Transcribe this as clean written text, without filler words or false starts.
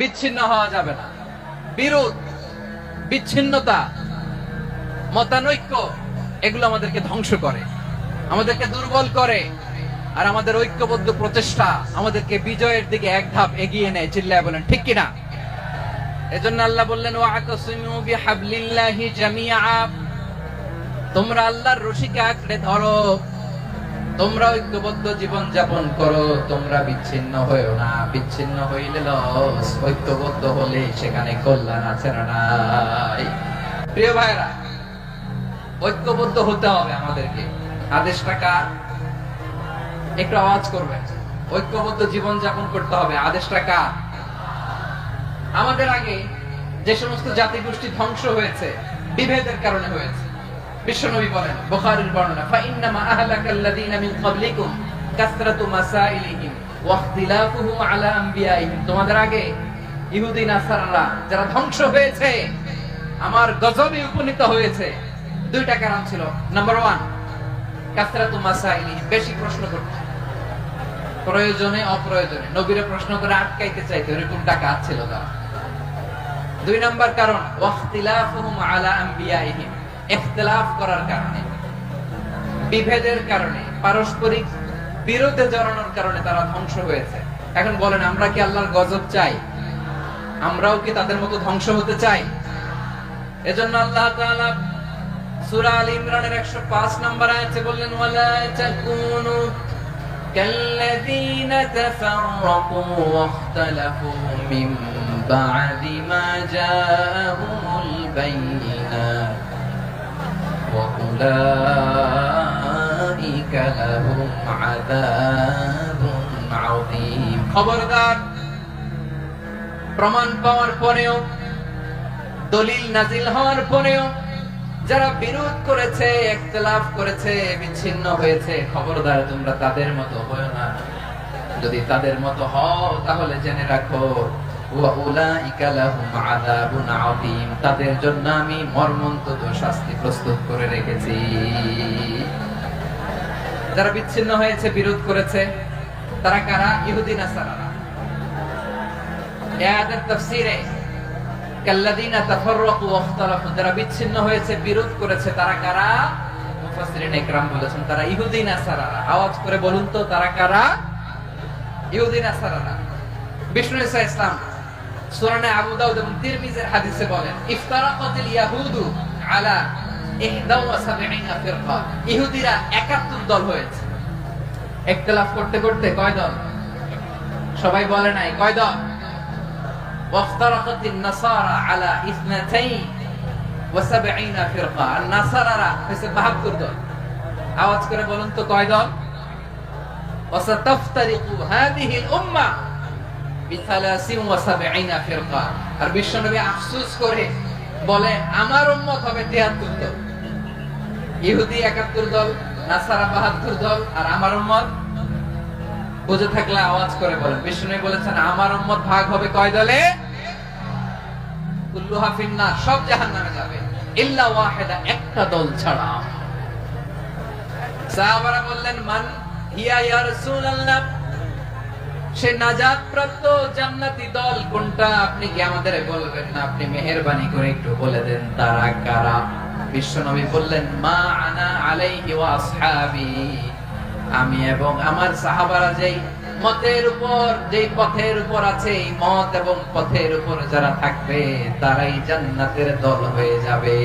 বিচ্ছিন্ন হওয়া যাবে না। বিরোধ, বিচ্ছিন্নতা, মতানৈক্য এগুলো আমাদেরকে ধ্বংস করে, আমাদেরকে দুর্বল করে, আর আমাদের ঐক্যবদ্ধ প্রচেষ্টা আমাদেরকে বিজয়ের দিকে এক ধাপ এগিয়ে নেয়। চিল্লায় বলেন ঠিক কিনা? এজন্য আল্লাহ বললেন ওয়া'তাসিমু বিহাবলিল্লাহি জামিআ, তোমরা আল্লাহর রশিকে আঁকড়ে ধরো, তোমরা ঐক্যবদ্ধ জীবন যাপন করো, তোমরা বিচ্ছিন্ন হইও না। বিচ্ছিন্ন হইলে লস, ঐক্যবদ্ধ হলে সেখানে কল্যাণ আছে না নাই? প্রিয় ভাইরা, ঐক্যবদ্ধ হতে হবে আমাদেরকে। আদেশটা কার? একটু আওয়াজ করবেন। ঐক্যবদ্ধ জীবন যাপন করতে হবে, আদেশটা কার? আমাদের আগে যে সমস্ত জাতি গোষ্ঠী ধ্বংস হয়েছে বিভেদের কারণে হয়েছে। বিশ্বনবী বলেন, বুখারীর বর্ণনা, ফাইন্নামা আহলাকাল্লাযীনা মিন ক্বাবলিকুম কাসরাতু মাসাইলিহিম ওয়া ইখতিলাফুহুম আলা আম্বিয়াইহিম। তোমাদের আগে ইহুদি নাসারারা যারা ধ্বংস হয়েছে, আমার গজবে উপনীত হয়েছে, দুইটা কারণ ছিল। নাম্বার 1, কাসরাতু মাসাইলিহিম, বেশি প্রশ্ন করত, প্রয়োজনে অপ্রয়োজনে নবীরে প্রশ্ন করে আটকাইতে চাইতো, এরকম ডাকাত ছিল তারা। 2 নাম্বার কারণ, ওয়া ইখতিলাফুহুম আলা আম্বিয়াইহিম, ইখতিলাফ করার কারণে, বিভেদের কারণে, পারস্পরিক বিরোধে জড়ানোর কারণে তারা ধ্বংস হয়েছে। এখন বলেন, আমরা কি আল্লাহর গজব চাই? আমরাও কি তাদের মতো ধ্বংস হতে চাই? এজন্য আল্লাহ তাআলা সূরা আল ইমরানের 105 নম্বর আয়াতে বললেন, ওয়ালা তাকুনু কাল্লাযীনা তাফাররাকু ওয়া ইখতালাফু মিন বা'দি মা জাআহুমুল বাইয়িনাত ওয়াউলাইকা লাহুম আযাবুন আযীম। খবরদার, প্রমাণ পাওয়ার পরেও, দলিল নাজিল হওয়ার পরেও যারা বিরোধ করেছে, ইখতিলাফ করেছে, বিচ্ছিন্ন হয়েছে, খবরদার তোমরা তাদের মতো হয়ো না। যদি তাদের মতো হও তাহলে জেনে রাখো, ওয়াউলাইকা লাহুম আযাবুন আযীম, তাদের জন্য আমি মর্মন্তুদ শাস্তি প্রস্তুত করে রেখেছি। যারা বিচ্ছিন্ন হয়েছে, বিরোধ করেছে, তারা কারা? ইহুদি নাসারারা। এই আয়াতের তাফসীরে কাল্লাযীনা তাফাররাকু ওয়া ইখতালাফু, যারা বিচ্ছিন্ন হয়েছে, বিরোধ করেছে, তারা কারা? মুফাসসিরিন ইকরাম বলেছেন তারা ইহুদি নাসারারা। আওয়াজ করে বলুন তো, তারা কারা? ইহুদি নাসারারা। বিষ্ণু ঈসা ইসলাম সুনানে আবু দাউদ এবং তিরমিজির হাদিসে বলেন, ইফতারাকাতিল ইয়াহুদু আলা 71 ফিরকা, ইহুদিরা 71 দল হয়েছে। ইখতিলাফ করতে করতে কয় দল? সবাই বলে নাই, কয় দল? ওয়াফতারাকাতিন নাসারা আলা 72 ফিরকা, আর নাসারারা হইছে 72 দল। আওয়াজ করে বলুন তো, কয় দল? ওয়াসাতাফতারিকু হাদিহিল উম্মাহ বি73 ফিরকা। আর বিশ্বনবী আফসোস করে বলে, আমার উম্মত হবে 73 দল। ইহুদি 71 দল, নাসারা 72 দল, আর আমার উম্মত? বুঝে থাকলে আওয়াজ করে বলেন। বিশ্বনবী বলেছেন, আমার উম্মত ভাগ হবে কয় দলে? কুল্লুহা ফিন্নার, সব জাহান্নামে যাবে, ইল্লা ওয়াহিদা, একটা দল ছাড়া। সাহাবারা বললেন, মান হিয়া ইয়া রাসূলুল্লাহ, সে নাজাত প্রাপ্ত জান্নাতি দল কোনটা? আপনি কি আমাদের বলবেন না? আপনি মেহেরবানি করে একটু বলে দেন তারা কারা? বিশ্বনবী বললেন, মা আনা আলাইহি ওয়া আসহাবি, আমি এবং আমার সাহাবারা যেই মতের উপর, যেই পথের উপর আছে, এই মত এবং পথের উপর যারা থাকবে তারাই জান্নাতের দল হয়ে যাবে।